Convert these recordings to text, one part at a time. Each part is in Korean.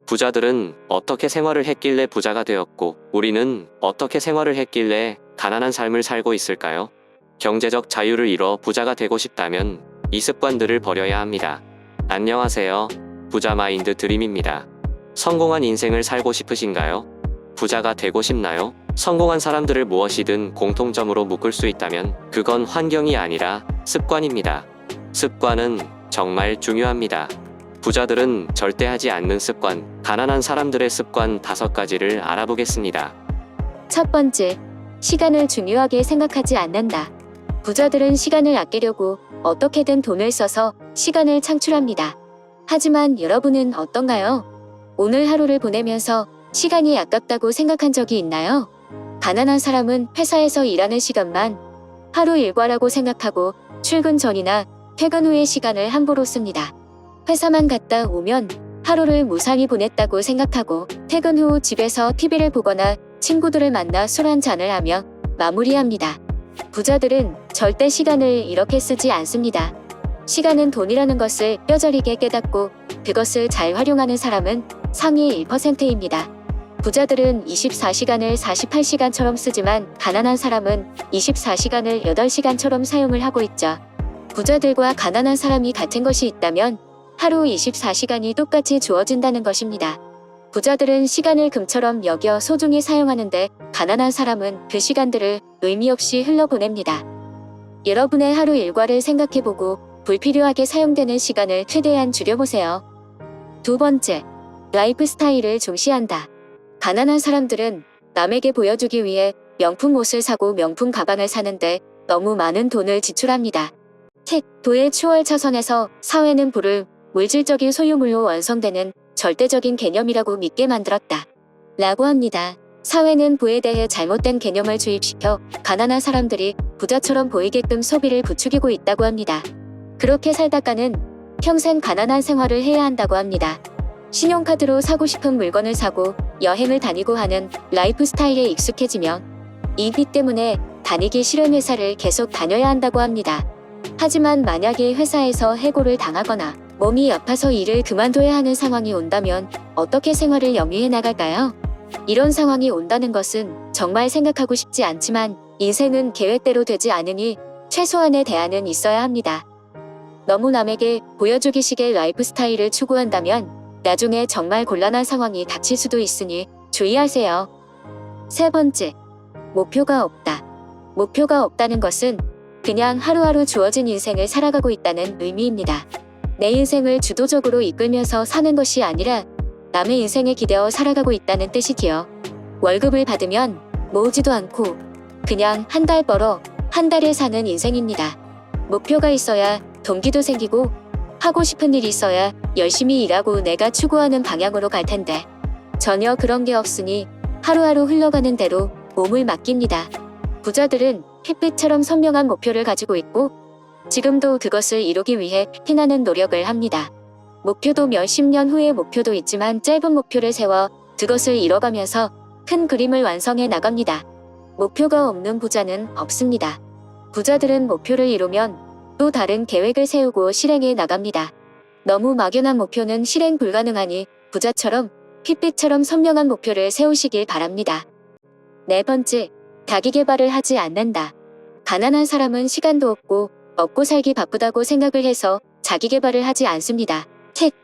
부자들은 어떻게 생활을 했길래 부자가 되었고, 우리는 어떻게 생활을 했길래 가난한 삶을 살고 있을까요? 경제적 자유를 이뤄 부자가 되고 싶다면 이 습관들을 버려야 합니다. 안녕하세요. 부자 마인드 드림입니다. 성공한 인생을 살고 싶으신가요? 부자가 되고 싶나요? 성공한 사람들을 무엇이든 공통점으로 묶을 수 있다면 그건 환경이 아니라 습관입니다. 습관은 정말 중요합니다. 부자들은 절대 하지 않는 습관, 가난한 사람들의 습관 5가지를 알아보겠습니다. 첫 번째, 시간을 중요하게 생각하지 않는다. 부자들은 시간을 아끼려고 어떻게든 돈을 써서 시간을 창출합니다. 하지만 여러분은 어떤가요? 오늘 하루를 보내면서 시간이 아깝다고 생각한 적이 있나요? 가난한 사람은 회사에서 일하는 시간만 하루 일과라고 생각하고 출근 전이나 퇴근 후의 시간을 함부로 씁니다. 회사만 갔다 오면 하루를 무상히 보냈다고 생각하고 퇴근 후 집에서 TV를 보거나 친구들을 만나 술 한잔을 하며 마무리합니다. 부자들은 절대 시간을 이렇게 쓰지 않습니다. 시간은 돈이라는 것을 뼈저리게 깨닫고 그것을 잘 활용하는 사람은 상위 1%입니다. 부자들은 24시간을 48시간처럼 쓰지만 가난한 사람은 24시간을 8시간처럼 사용을 하고 있죠. 부자들과 가난한 사람이 같은 것이 있다면 하루 24시간이 똑같이 주어진다는 것입니다. 부자들은 시간을 금처럼 여겨 소중히 사용하는데 가난한 사람은 그 시간들을 의미 없이 흘러보냅니다. 여러분의 하루 일과를 생각해보고 불필요하게 사용되는 시간을 최대한 줄여보세요. 두 번째, 라이프 스타일을 중시한다. 가난한 사람들은 남에게 보여주기 위해 명품 옷을 사고 명품 가방을 사는데 너무 많은 돈을 지출합니다. 도의 추월차선에서 사회는 부를 물질적인 소유물로 완성되는 절대적인 개념이라고 믿게 만들었다. 라고 합니다. 사회는 부에 대해 잘못된 개념을 주입시켜 가난한 사람들이 부자처럼 보이게끔 소비를 부추기고 있다고 합니다. 그렇게 살다가는 평생 가난한 생활을 해야 한다고 합니다. 신용카드로 사고 싶은 물건을 사고 여행을 다니고 하는 라이프 스타일에 익숙해지면 이 빚 때문에 다니기 싫은 회사를 계속 다녀야 한다고 합니다. 하지만 만약에 회사에서 해고를 당하거나 몸이 아파서 일을 그만둬야 하는 상황이 온다면 어떻게 생활을 영위해 나갈까요? 이런 상황이 온다는 것은 정말 생각하고 싶지 않지만 인생은 계획대로 되지 않으니 최소한의 대안은 있어야 합니다. 너무 남에게 보여주기식의 라이프 스타일을 추구한다면 나중에 정말 곤란한 상황이 닥칠 수도 있으니 주의하세요. 세 번째, 목표가 없다. 목표가 없다는 것은 그냥 하루하루 주어진 인생을 살아가고 있다는 의미입니다. 내 인생을 주도적으로 이끌면서 사는 것이 아니라 남의 인생에 기대어 살아가고 있다는 뜻이지요. 월급을 받으면 모으지도 않고 그냥 한 달 벌어 한 달에 사는 인생입니다. 목표가 있어야 동기도 생기고 하고 싶은 일이 있어야 열심히 일하고 내가 추구하는 방향으로 갈 텐데 전혀 그런 게 없으니 하루하루 흘러가는 대로 몸을 맡깁니다. 부자들은 햇빛처럼 선명한 목표를 가지고 있고 지금도 그것을 이루기 위해 피나는 노력을 합니다. 목표도 몇십 년 후의 목표도 있지만 짧은 목표를 세워 그것을 이뤄가면서 큰 그림을 완성해 나갑니다. 목표가 없는 부자는 없습니다. 부자들은 목표를 이루면 또 다른 계획을 세우고 실행해 나갑니다. 너무 막연한 목표는 실행 불가능하니 부자처럼 햇빛처럼 선명한 목표를 세우시길 바랍니다. 네 번째, 자기계발을 하지 않는다. 가난한 사람은 시간도 없고 먹고 살기 바쁘다고 생각을 해서 자기계발을 하지 않습니다.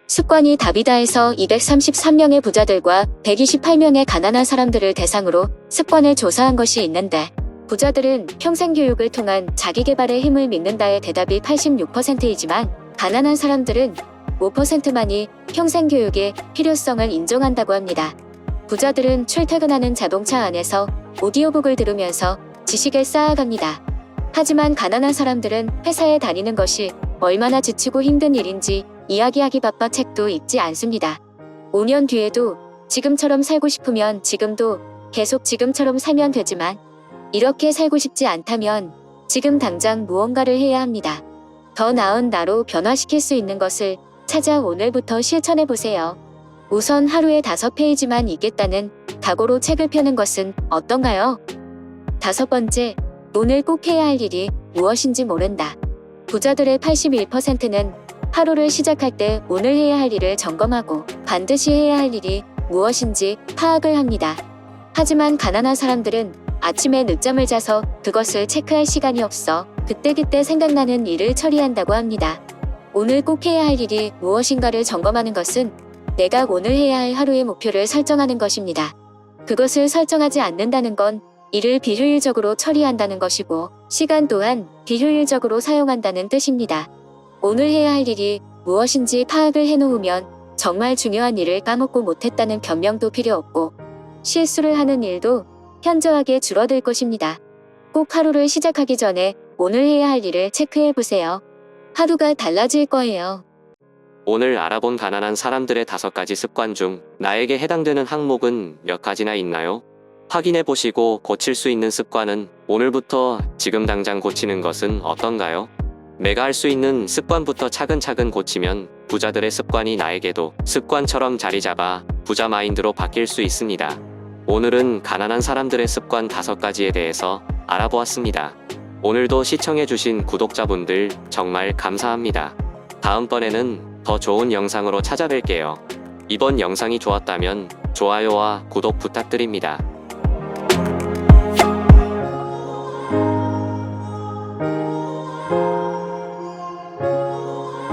습관이 답이다에서 233명의 부자들과 128명의 가난한 사람들을 대상으로 습관을 조사한 것이 있는데 부자들은 평생교육을 통한 자기계발의 힘을 믿는다의 대답이 86%이지만 가난한 사람들은 5%만이 평생교육의 필요성을 인정한다고 합니다. 부자들은 출퇴근하는 자동차 안에서 오디오북을 들으면서 지식을 쌓아갑니다. 하지만 가난한 사람들은 회사에 다니는 것이 얼마나 지치고 힘든 일인지 이야기하기 바빠 책도 읽지 않습니다. 5년 뒤에도 지금처럼 살고 싶으면 지금도 계속 지금처럼 살면 되지만 이렇게 살고 싶지 않다면 지금 당장 무언가를 해야 합니다. 더 나은 나로 변화시킬 수 있는 것을 찾아 오늘부터 실천해보세요. 우선 하루에 5페이지만 읽겠다는 각오로 책을 펴는 것은 어떤가요? 5번째, 오늘 꼭 해야 할 일이 무엇인지 모른다. 부자들의 81%는 하루를 시작할 때 오늘 해야 할 일을 점검하고 반드시 해야 할 일이 무엇인지 파악을 합니다. 하지만 가난한 사람들은 아침에 늦잠을 자서 그것을 체크할 시간이 없어 그때그때 생각나는 일을 처리한다고 합니다. 오늘 꼭 해야 할 일이 무엇인가를 점검하는 것은 내가 오늘 해야 할 하루의 목표를 설정하는 것입니다. 그것을 설정하지 않는다는 건 일을 비효율적으로 처리한다는 것이고 시간 또한 비효율적으로 사용한다는 뜻입니다. 오늘 해야 할 일이 무엇인지 파악을 해놓으면 정말 중요한 일을 까먹고 못했다는 변명도 필요 없고 실수를 하는 일도 현저하게 줄어들 것입니다. 꼭 하루를 시작하기 전에 오늘 해야 할 일을 체크해 보세요. 하루가 달라질 거예요. 오늘 알아본 가난한 사람들의 5가지 습관 중 나에게 해당되는 항목은 몇 가지나 있나요? 확인해 보시고 고칠 수 있는 습관은 오늘부터 지금 당장 고치는 것은 어떤가요? 내가 할 수 있는 습관부터 차근차근 고치면 부자들의 습관이 나에게도 습관처럼 자리 잡아 부자 마인드로 바뀔 수 있습니다. 오늘은 가난한 사람들의 습관 5가지에 대해서 알아보았습니다. 오늘도 시청해주신 구독자분들 정말 감사합니다. 다음번에는 더 좋은 영상으로 찾아뵐게요. 이번 영상이 좋았다면 좋아요와 구독 부탁드립니다.